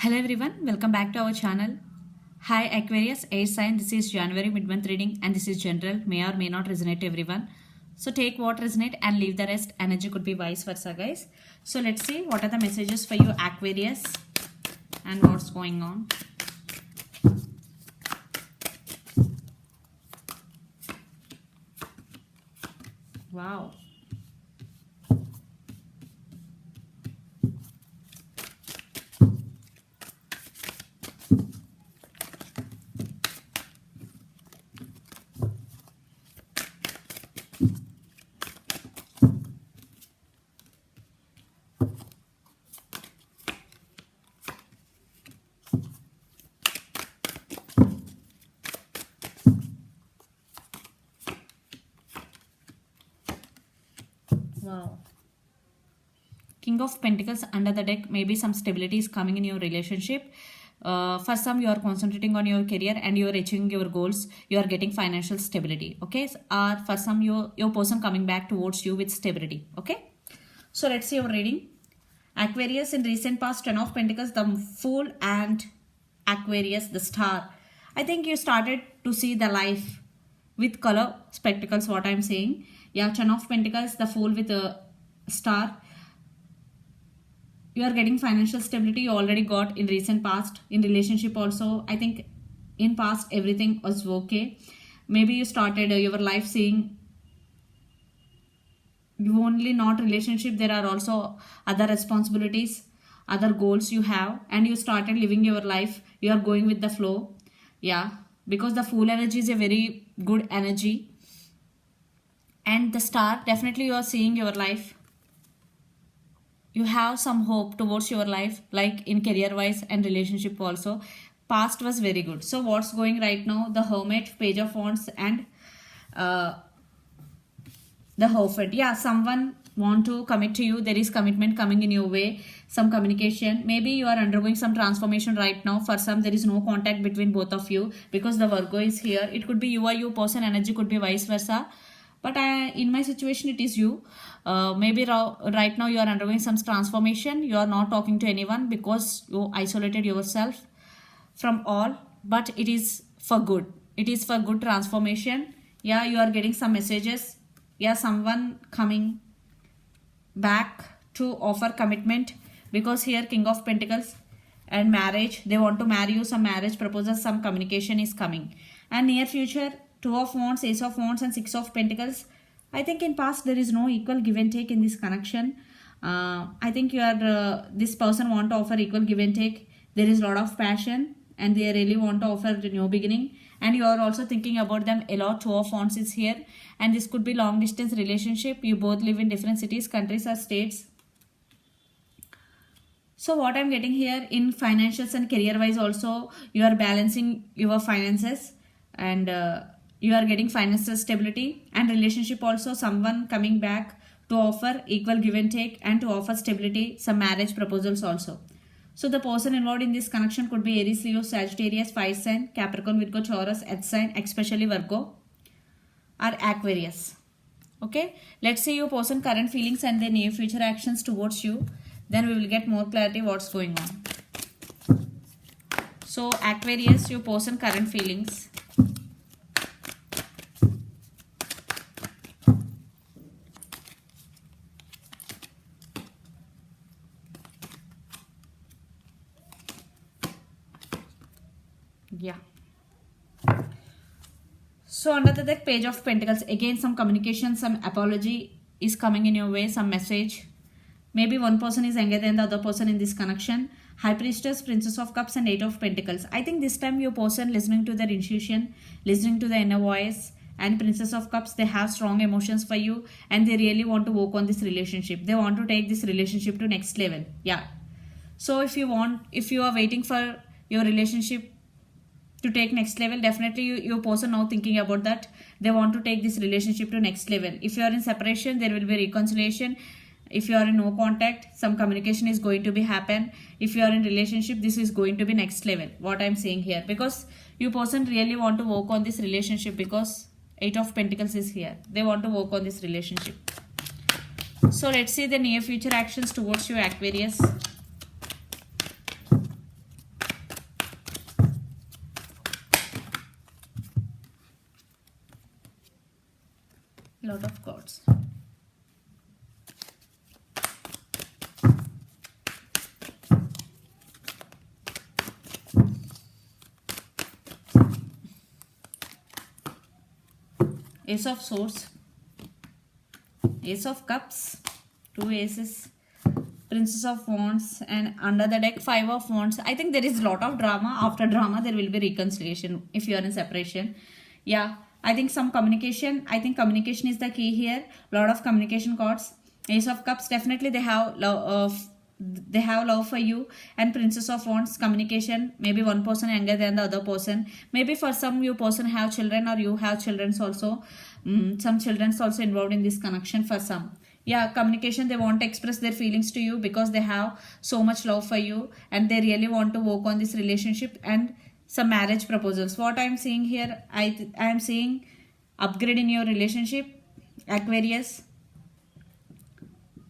Hello everyone, welcome back to our channel. Hi Aquarius, air sign. This is January mid-month reading and this is general, may or may not resonate to everyone. So take what resonate and leave the rest. Energy could be vice versa, guys. So let's see what are the messages for you Aquarius and what's going on. Wow. Wow. King of Pentacles under the deck. Maybe some stability is coming in your relationship. For some, you are concentrating on your career and you are achieving your goals. You are getting financial stability. Okay. Or for some, your person coming back towards you with stability. Okay. So let's see your reading. Aquarius in recent past, Ten of Pentacles, the Fool, and Aquarius, the Star. I think you started to see the life with color spectacles, what I'm saying. Yeah, Ten of Pentacles, the Fool with a Star. You are getting financial stability you already got in recent past. In relationship also, I think in past everything was okay. Maybe you started your life seeing you only not relationship, there are also other responsibilities, other goals you have, and you started living your life, you are going with the flow. Yeah, because the Fool energy is a very good energy, and the Star, definitely you are seeing your life, you have some hope towards your life, like in career wise and relationship also. Past was very good. So what's going right now? The Hermit, Page of Wands, and uh, the Hierophant. Yeah, someone want to commit to you. There is commitment coming in your way, some communication. Maybe you are undergoing some transformation right now. For some, there is no contact between both of you because the Virgo is here. It could be you or you person energy, could be vice versa. But in my situation, it is you. Maybe right now you are undergoing some transformation. You are not talking to anyone because you isolated yourself from all. But it is for good. It is for good transformation. Yeah, you are getting some messages. Yeah, someone coming back to offer commitment, because here King of Pentacles and marriage, they want to marry you, some marriage proposals, some communication is coming. And near future, Two of Wands, Ace of Wands, and Six of Pentacles. I think in past there is no equal give and take in this connection. I think you are this person want to offer equal give and take. There is a lot of passion and they really want to offer a new beginning, and you are also thinking about them a lot. Two of Wands is here, and this could be long distance relationship. You both live in different cities, countries, or states. So what I'm getting here, in financials and career wise also, you are balancing your finances, and you are getting financial stability. And relationship also, someone coming back to offer equal give and take and to offer stability, some marriage proposals also. So the person involved in this connection could be Aries, Leo, Sagittarius, Fire sign, Capricorn, Virgo, Taurus, Earth sign, especially Virgo, or Aquarius. Okay, let's see your person current feelings and their near future actions towards you. Then we will get more clarity what's going on. So Aquarius, your person current feelings. Yeah. So under the deck, Page of Pentacles, again some communication, some apology is coming in your way, some message. Maybe one person is younger than the other person in this connection. High Priestess, Princess of Cups, and Eight of Pentacles. I think this time your person listening to their intuition, listening to the inner voice, and Princess of Cups, they have strong emotions for you and they really want to work on this relationship. They want to take this relationship to next level. Yeah. So if you are waiting for your relationship to take next level, definitely your person now thinking about that. They want to take this relationship to next level. If you are in separation, there will be reconciliation. If you are in no contact, some communication is going to be happen. If you are in relationship, this is going to be next level, what I'm saying here, because your person really want to work on this relationship, because Eight of Pentacles is here. They want to work on this relationship. So let's see the near future actions towards you Aquarius. Lot of cards. Ace of Swords, Ace of Cups, two aces, Princess of Wands, and under the deck, Five of Wands. I think there is a lot of drama. After drama, there will be reconciliation if you are in separation. Yeah, I think some communication. I think communication is the key here. Lot of communication cards. Ace of Cups, definitely they have love for you. And Princess of Wands, communication. Maybe one person younger than the other person. Maybe for some you person have children, or you have children also. Some children also involved in this connection for some. Yeah, communication, they want to express their feelings to you because they have so much love for you, and they really want to work on this relationship. And some marriage proposals, what I'm seeing here, I am seeing upgrade in your relationship, Aquarius.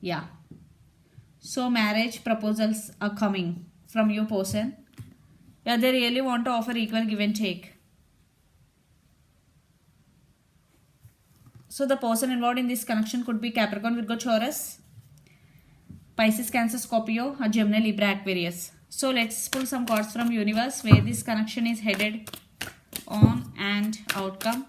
Yeah, so marriage proposals are coming from your person. Yeah, they really want to offer equal give and take. So the person involved in this connection could be Capricorn, Virgo, Taurus, Pisces, Cancer, Scorpio, or Gemini, Libra, Aquarius. So let's pull some cards from universe where this connection is headed on and outcome.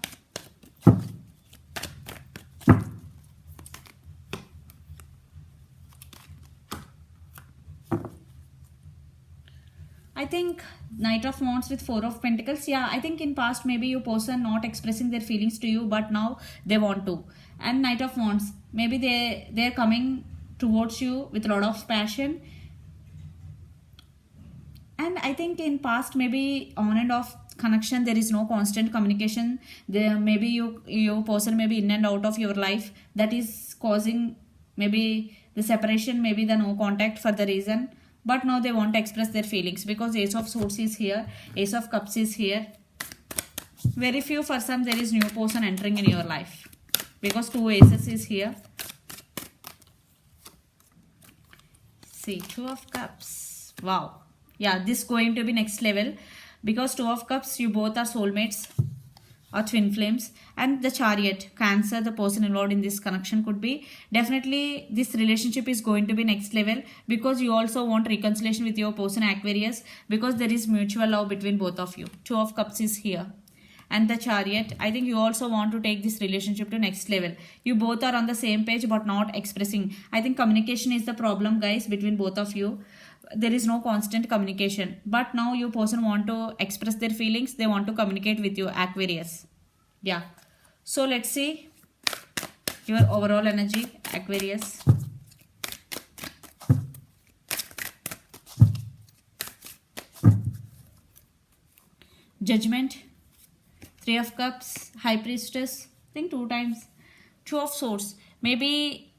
I think Knight of Wands with Four of Pentacles. Yeah, I think in past maybe your person not expressing their feelings to you, but now they want to. And Knight of Wands, maybe they're coming towards you with a lot of passion. And I think in past maybe on and off connection, there is no constant communication. There maybe your person may be in and out of your life, that is causing maybe the separation, maybe the no contact for the reason. But now they want to express their feelings because Ace of Swords is here, Ace of Cups is here. Very few, for some there is new person entering in your life because two aces is here. See, Two of Cups. Wow. Yeah, this going to be next level because Two of Cups, you both are soulmates or twin flames. And the Chariot, Cancer, the person involved in this connection could be. Definitely this relationship is going to be next level because you also want reconciliation with your person, Aquarius, because there is mutual love between both of you. Two of Cups is here. And the Chariot, I think you also want to take this relationship to next level. You both are on the same page but not expressing. I think communication is the problem, guys, between both of you. There is no constant communication, but now your person want to express their feelings. They want to communicate with you, Aquarius. Yeah, so let's see your overall energy, Aquarius. Judgment, Three of Cups, High Priestess, I think two times. Two of Swords, maybe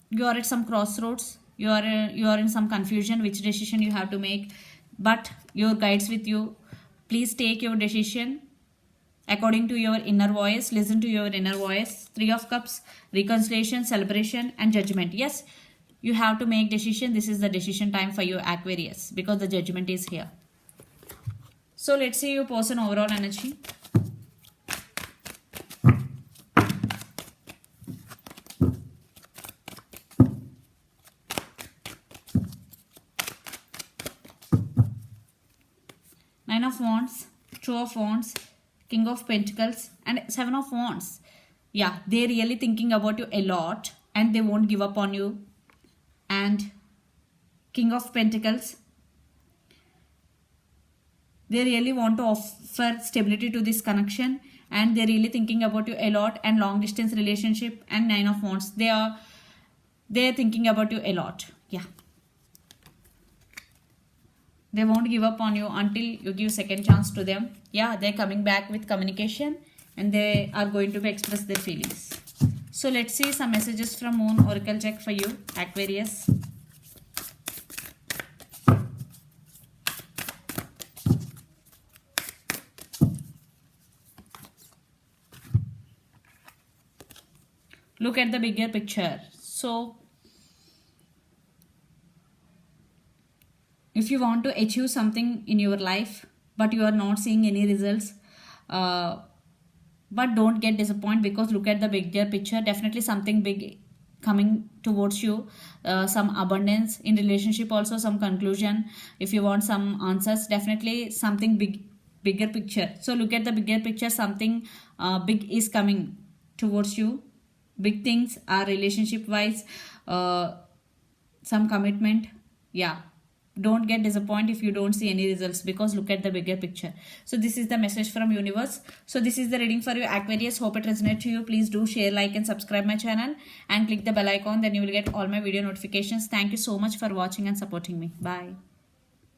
you are at some crossroads. You are in some confusion which decision you have to make, but your guides with you. Please take your decision according to your inner voice. Listen to your inner voice. Three of Cups, reconciliation, celebration, and judgment. Yes, you have to make decision. This is the decision time for you, Aquarius, because the judgment is here. So let's see your person overall energy. Nine of Wands, Two of Wands, King of Pentacles, and Seven of Wands. Yeah, they're really thinking about you a lot and they won't give up on you. And King of Pentacles, they really want to offer stability to this connection and they're really thinking about you a lot. And long distance relationship. And Nine of Wands, they're thinking about you a lot. Yeah, they won't give up on you until you give second chance to them. Yeah, they're coming back with communication and they are going to express their feelings. So let's see some messages from Moon Oracle Deck for you, Aquarius. Look at the bigger picture. So if you want to achieve something in your life but you are not seeing any results, but don't get disappointed, because look at the bigger picture. Definitely something big coming towards you, some abundance in relationship, also some conclusion. If you want some answers, definitely something bigger picture. So look at the bigger picture. Something big is coming towards you. Big things are relationship wise, some commitment. Yeah, don't get disappointed if you don't see any results, because look at the bigger picture. So this is the message from universe. So this is the reading for you, Aquarius. Hope it resonates to you. Please do share, like and subscribe my channel, and click the bell icon, then you will get all my video notifications. Thank you so much for watching and supporting me. Bye.